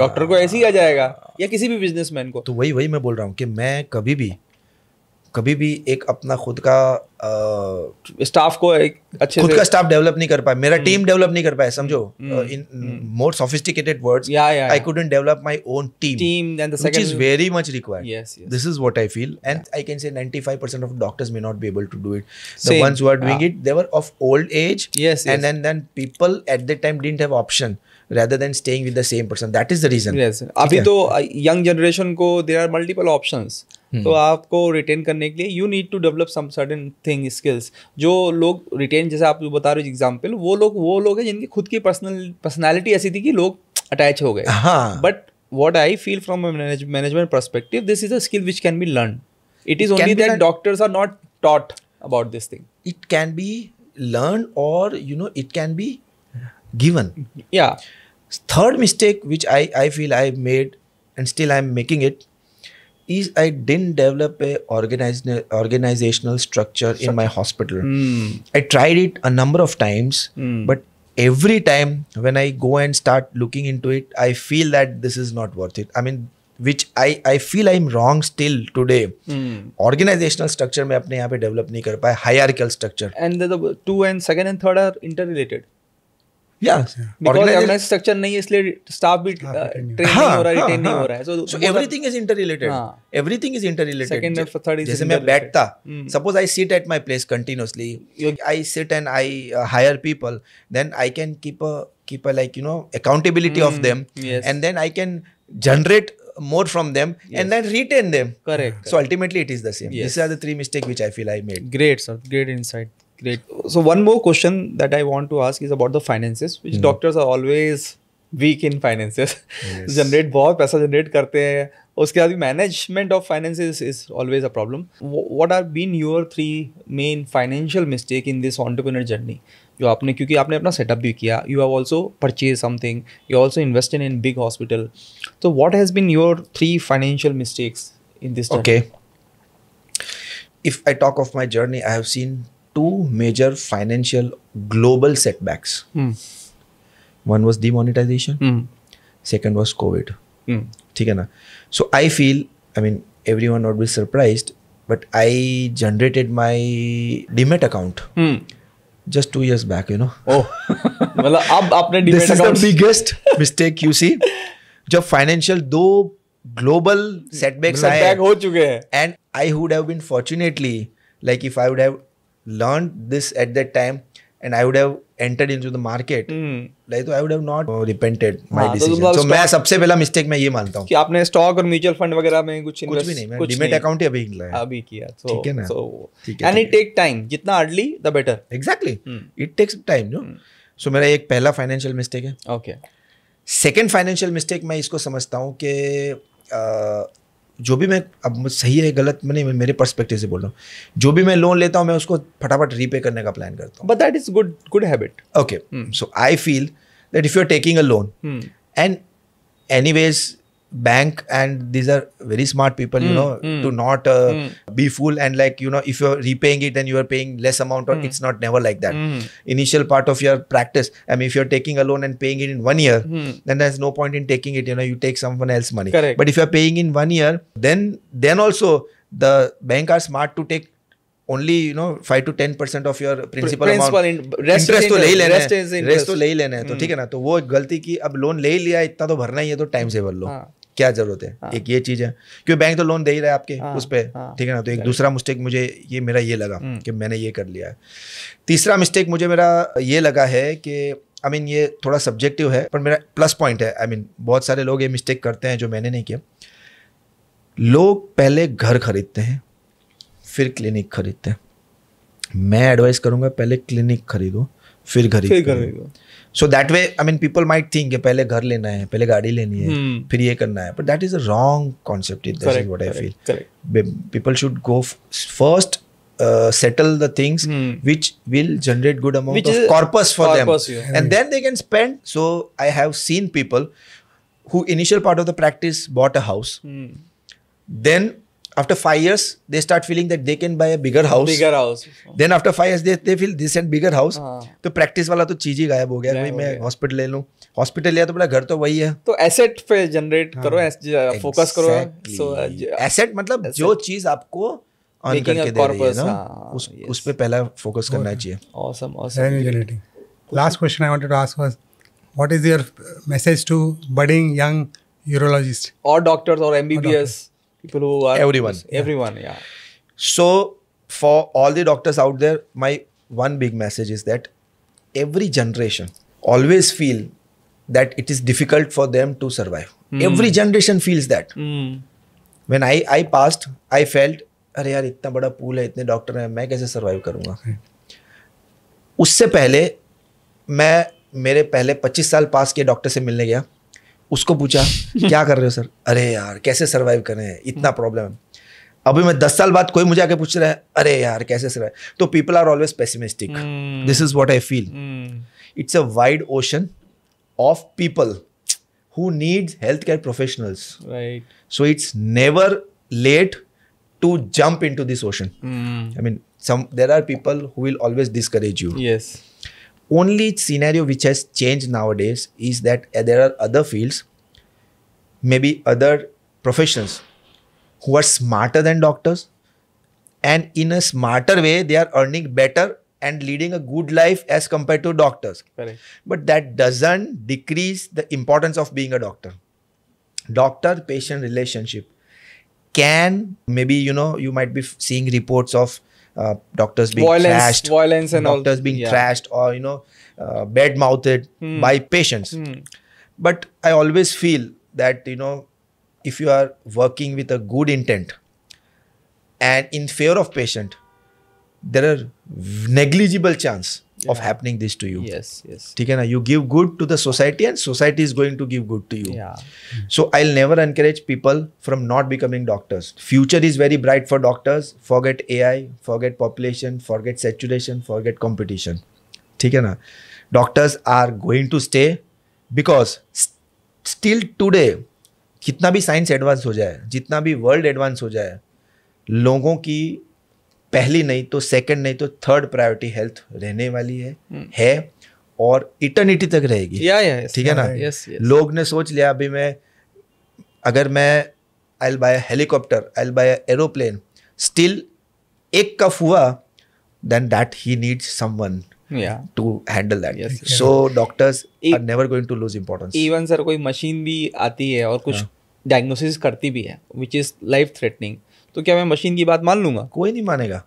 डॉक्टर को ऐसे ही आ जाएगा, या किसी भी बिजनेसमैन को. तो वही मैं बोल रहा हूँ कि मैं कभी भी एक अपना खुद का स्टाफ को एक अच्छे खुद का स्टाफ डेवलप नहीं कर पाया. मेरा टीम डेवलप नहीं कर पाया, समझो. In more sophisticated words, I couldn't develop my own team, which is very much required. Yes. This is what I feel, and I can say 95% of doctors may not be able to do it. The ones who are doing it, they were of old age. Yes. And then people at that time didn't have option rather than staying with the same person. That is the reason. Yes. अभी तो young generation को there are multiple options. तो आपको retain करने के लिए you need to develop some certain thing skills. जो लोग रिटेन, जैसे आप बता रहे हो एग्जांपल, वो लोग हैं जिनकी खुद की पर्सनालिटी ऐसी थी कि लोग अटैच हो गए. But what I feel from management perspective, this is a skill which can be learn. It is only that doctors are not taught about this thing. It can be learn, और it can be given. या third mistake which I feel I made, and still I'm making it, is I didn't develop a organizational structure in my hospital. I tried it a number of times, but every time when I go and start looking into it, I feel that this is not worth it. I mean, which I feel I'm wrong still today. Organizational structure मैं अपने यहाँ पे develop नहीं कर पाया. Hierarchical structure. And the 2 and 2nd and 3rd are interrelated. Yeah, because organized structure नहीं है, इसलिए स्टाफ भी ट्रेन नहीं हो रहा, रिटेन नहीं हो रहा है. So everything is interrelated. Everything is interrelated. Second and third is जैसे मैं बैठता, suppose I sit at my place continuously, I sit and I hire people, then I can keep a like accountability of them, and then I can generate more from them, and then retain them. Correct. So ultimately it is the same. These are the 3 mistakes which I feel I made. Great, sir. Great insight. Great. So one more question that I want to ask is about the finances, which doctors are always weak in finances. Generate बहुत पैसा generate करते हैं, उसके बाद भी management of finances is always a problem. What have been your 3 main financial mistake in this entrepreneur journey? जो आपने, क्योंकि आपने अपना setup भी किया, you have also purchased something, you also invested in big hospital. So what has been your 3 financial mistakes in this journey? Okay. If I talk of my journey, I have seen 2 major financial global setbacks. One was demonetization. Second was COVID. ठीक है ना? So I feel, I mean, everyone would be surprised, but I generated my Demat account just 2 years back, Oh, मतलब अब आपने Demat This is account. the biggest mistake you see. जब financial 2 global setbacks आए, हो चुके हैं, and I would have been fortunately, like if I would have learned this at that time and I would have entered into the market, like I would have not repented my decision. So मैं सबसे पहला mistake मैं ये मानता हूँ कि आपने stock और म्यूचुअल फंड वगैरह में कुछ भी नहीं. मैं डीमैट अकाउंट ही अभी किया. ठीक है ना? एंड इट टेक टाइम, जितना early the better. Exactly, it takes time. So मेरा एक पहला फाइनेंशियल मिस्टेक है. ओके. सेकेंड फाइनेंशियल मिस्टेक मैं इसको समझता हूँ कि जो भी मैं, अब सही है गलत मैंने मेरे पर्सपेक्टिव से बोल रहा हूँ, जो भी मैं लोन लेता हूँ मैं उसको फटाफट रीपे करने का प्लान करता हूँ. But that is good habit. Okay, so I feel that if you're taking a loan, and anyways bank and these are very smart people, you know, to not be fool, and like, you know, if you're repaying it and you are paying less amount, or it's not never like that. Initial part of your practice, I mean, if you're taking a loan and paying it in 1 year, then there's no point in taking it, you know, you take someone else money. Correct. But if you're paying in 1 year, then also the bank are smart to take only, you know, 5 to 10% of your principal amount. Interest तो ले ही लेना है, rest तो ले ही लेना है, तो ठीक है ना. तो वो गलती की, अब लोन ले ही लिया, इतना तो भरना ही है, तो टाइम से भर लो. क्या जरूरत है. एक ये चीज है, क्योंकि बैंक तो लोन दे ही रहा है आपके उस पे, ठीक है ना. तो एक दूसरा मिस्टेक मुझे ये मेरा ये लगा कि मैंने ये कर लिया है. तीसरा मिस्टेक मुझे मेरा ये लगा है कि आई मीन ये थोड़ा सब्जेक्टिव है, पर मेरा प्लस पॉइंट है. आई मीन बहुत सारे लोग ये मिस्टेक करते हैं जो मैंने नहीं किया. लोग पहले घर खरीदते हैं फिर क्लिनिक खरीदते हैं. मैं एडवाइस करूंगा पहले क्लिनिक खरीदो फिर खरीदो. So that way I mean people might think पहले घर लेना है, पहले गाड़ी लेनी है, फिर ये करना है. But that is a wrong concept. That is what I feel. People should go first, settle the things which will generate good amount of corpus for them, and then they can spend. So I have seen people who initial part of the practice bought a house, then after 5 years they start feeling that they can buy a bigger house. Then after 5 years they feel this and bigger house. तो practice वाला तो चीज ही गायब हो गया. भाई मैं hospital ले लूँ, हॉस्पिटल लिया तो बड़ा घर तो वही है. तो एसेट पे जनरेट करो, फोकस करो. सो एसेट मतलब जो चीज आपको अर्न करके दे रही है ना, उस पे पहला फोकस करना चाहिए. awesome. Last question I wanted to ask was, what is your message to budding young urologists or doctors or MBBS people who are everyone. Yeah. So for all the doctors out there, my one big message is that every generation always feel that it is difficult for them to survive. Every generation feels that. When I passed, I felt अरे यार इतना बड़ा pool है, इतने doctor हैं, मैं कैसे survive करूंगा. उससे पहले मैं मेरे पहले 25 साल पास के डॉक्टर से मिलने गया, उसको पूछा क्या कर रहे हो सर, अरे यार कैसे सर्वाइव कर रहे हैं, इतना प्रॉब्लम है. अभी मैं 10 साल बाद कोई मुझे आके पूछ रहा है अरे यार कैसे सर्वाइव. तो people are always pessimistic. This is what I feel. It's a wide ocean of people who needs healthcare professionals. Right. So it's never late to jump into this ocean. I mean, there are people who will always discourage you. Yes. Only scenario which has changed nowadays is that there are other fields, maybe other professions who are smarter than doctors, and in a smarter way they are earning better and leading a good life as compared to doctors. Correct. But that doesn't decrease the importance of being a doctor. Doctor-patient relationship can, maybe, you know, you might be seeing reports of doctors being trashed, violence and doctors being trashed, or, you know, bad-mouthed by patients. But I always feel that, you know, if you are working with a good intent and in favor of patient, there are negligible chance of happening this to you. Yes. ठीक है ना. You give good to the society and society is going to give good to you. Yeah. So I'll never encourage people from not becoming doctors. Future is very bright for doctors. Forget AI, forget population, forget saturation, forget competition. ठीक है ना. Doctors are going to stay because still today, कितना भी science advance हो जाए, जितना भी world advance हो जाए, लोगों की पहली नहीं तो सेकंड नहीं तो थर्ड प्रायोरिटी हेल्थ रहने वाली है और इटर्निटी तक रहेगी. ठीक है ना. लोग ने सोच लिया अभी अगर मैं I will by helicopter, I will buy aeroplane, still एक कफ हुआ, then that he needs someone to handle that. So doctors are never going to lose importance. Even sir कोई मशीन भी आती है और कुछ डायग्नोसिस करती भी है which is life threatening, तो क्या मैं मशीन की बात मान लूंगा? कोई नहीं मानेगा.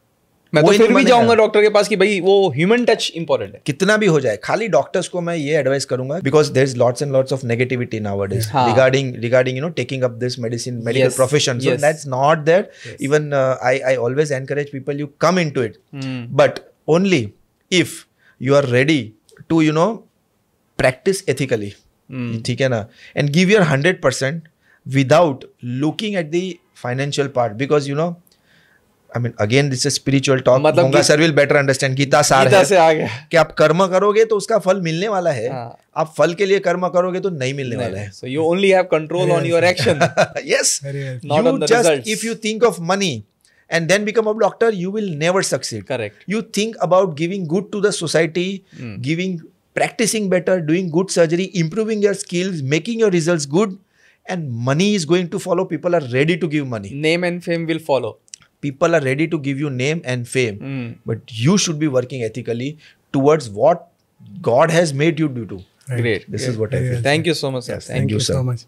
मैं तो फिर भी जाऊंगा डॉक्टर के पास कि भाई वो ह्यूमन टच इंपॉर्टेंट है. कितना भी हो जाए, खाली डॉक्टर्स को मैं ये एडवाइस करूंगा, because there is lots and lots of negativity nowadays regarding you know taking up this medical profession. So that's not there. Even I always encourage people, you come into it, but only if you are ready to, you know, practice ethically. ठीक है ना. And give your 100% without looking at the financial part, because you know, I mean, again, this is spiritual talk. मतलब Monga sir will better understand. Gita सार गीता है से आ गया कि आप कर्म करोगे तो उसका फल मिलने वाला है, आप फल के लिए कर्म करोगे तो नहीं मिलने वाला है. So you only have control on your action. Yes, Very well. Not you on the just results. if you think of money and then become a doctor, you will never succeed. Correct. You think about giving good to the society, practicing better, doing good surgery, improving your skills, making your results good, and money is going to follow. People are ready to give money. Name and fame will follow. People are ready to give you name and fame, but you should be working ethically towards what God has made you do. Great. This is what I feel. Thank you so much, sir. Yes, thank you, sir. so much.